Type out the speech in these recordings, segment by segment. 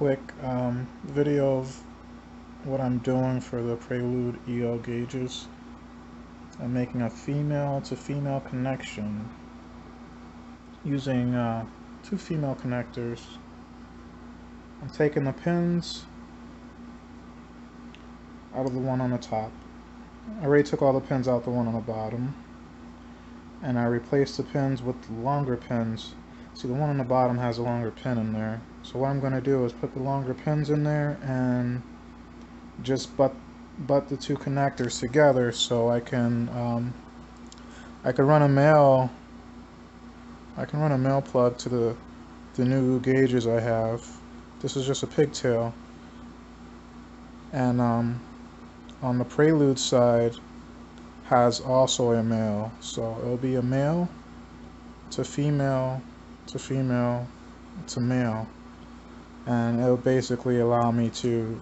quick video of what I'm doing for the Prelude EL gauges. I'm making a female to female connection using 2 female connectors. I'm taking the pins out of the one on the top. I already took all the pins out the one on the bottom, and I replaced the pins with the longer pins. See, the one on the bottom has a longer pin in there. So what I'm going to do is put the longer pins in there and just butt the 2 connectors together, so I can run a male plug to the new gauges I have. This is just a pigtail, and on the Prelude side has also a male, so it'll be a male to female to female to male, and it'll basically allow me to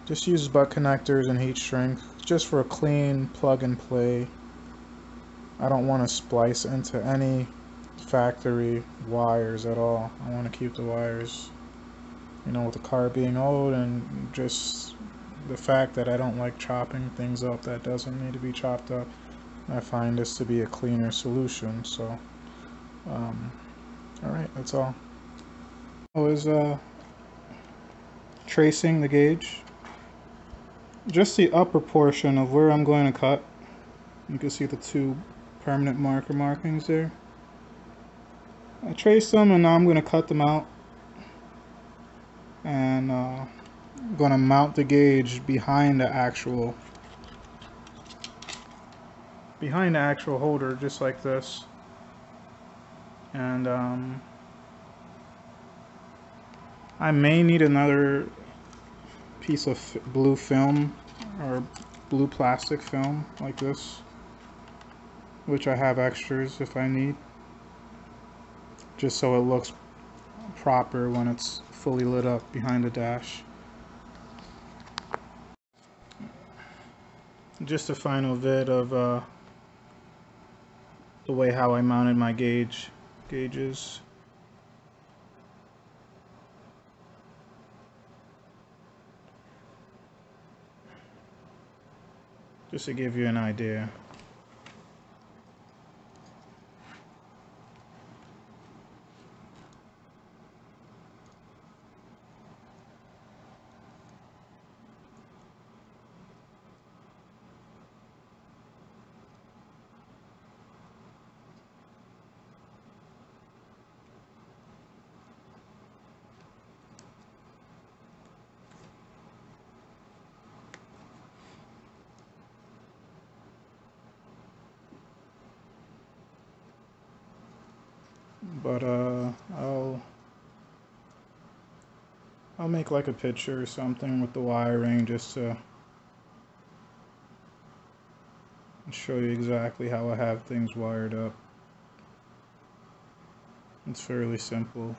just use butt connectors and heat shrink just for a clean plug and play. I don't want to splice into any factory wires at all. I want to keep the wires, you know, with the car being old and just the fact that I don't like chopping things up that doesn't need to be chopped up. I find this to be a cleaner solution. So alright, that's all. I was tracing the gauge, just the upper portion of where I'm going to cut. You can see the 2 permanent marker markings there. I traced them, and now I'm going to cut them out, and I'm going to mount the gauge behind the actual holder, just like this. And I may need another piece of blue film or blue plastic film like this, which I have extras if I need, just so it looks proper when it's fully lit up behind the dash. Just a final vid of the way how I mounted my gauges. Just to give you an idea. But I'll make like a picture or something with the wiring just to show you exactly how I have things wired up. It's fairly simple.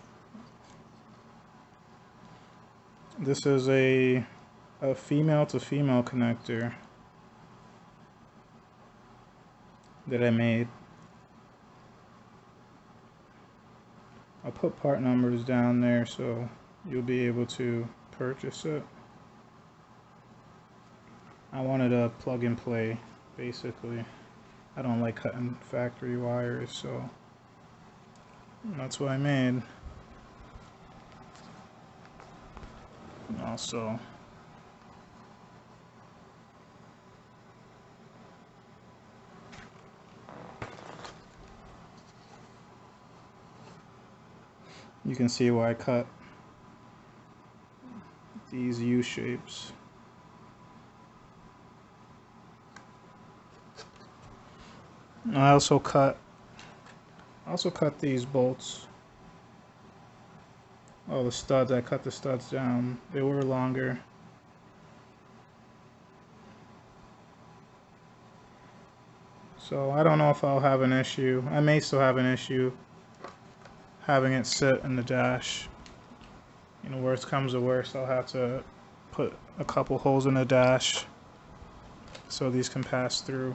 This is a female to female connector that I made. I'll put part numbers down there so you'll be able to purchase it. I wanted a plug and play, basically. I don't like cutting factory wires, so that's what I made. And also, you can see why I cut these U shapes. And I also cut these bolts. Oh, the studs, I cut the studs down. They were longer. So I don't know if I'll have an issue. I may still have an issue having it sit in the dash. You know, worst comes to worst, I'll have to put a couple holes in the dash so these can pass through.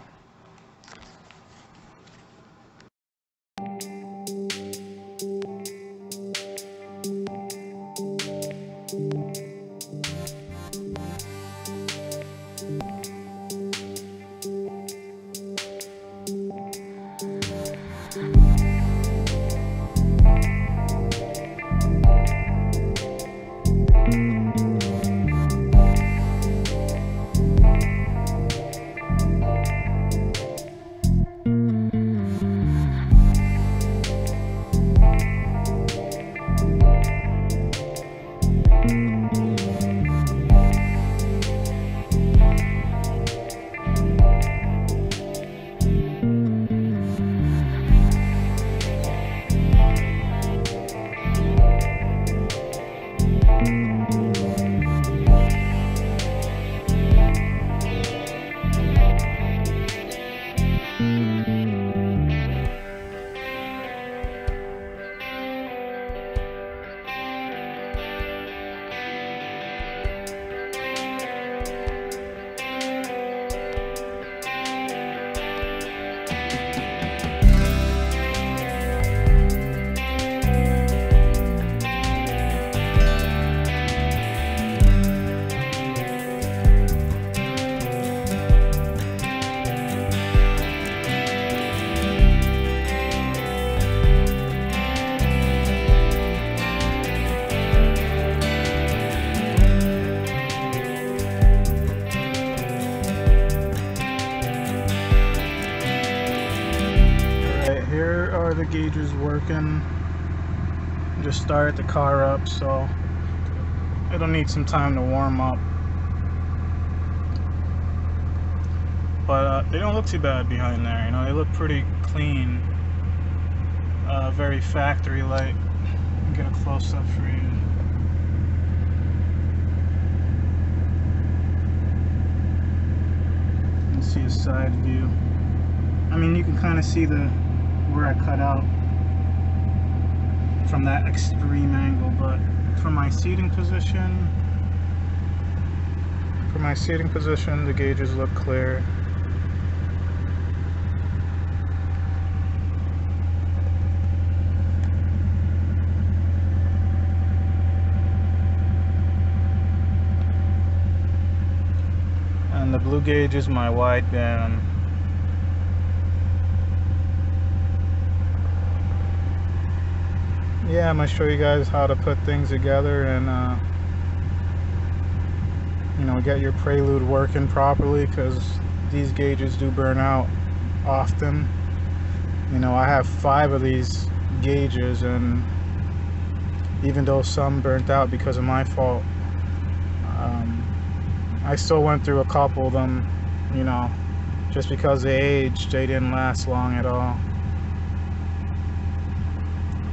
gauges working. Just started the car up, so it'll need some time to warm up. But they don't look too bad behind there, you know, they look pretty clean. Very factory-like. Get a close-up for you. You can see a side view. I mean, you can kind of see where I cut out from that extreme angle, but from my seating position, the gauges look clear. And the blue gauge is my wideband. Yeah, I'm going to show you guys how to put things together and you know, get your Prelude working properly, because these gauges do burn out often. You know, I have 5 of these gauges, and even though some burnt out because of my fault, I still went through a couple of them, you know, just because they aged, they didn't last long at all.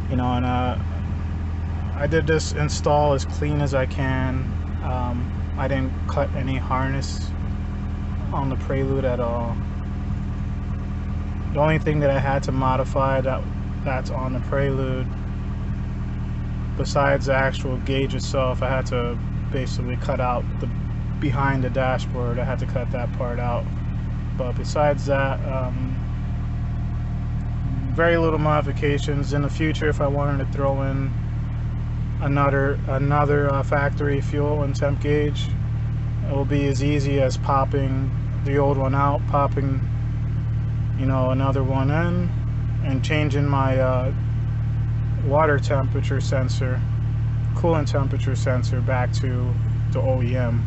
You know, and I did this install as clean as I can. I didn't cut any harness on the Prelude at all. The only thing that I had to modify that's on the Prelude, besides the actual gauge itself, I had to basically cut out the behind the dashboard. I had to cut that part out. But besides that, very little modifications. In the future, if I wanted to throw in another factory fuel and temp gauge, it will be as easy as popping the old one out, popping, you know, another one in, and changing my water temperature sensor, coolant temperature sensor back to the OEM.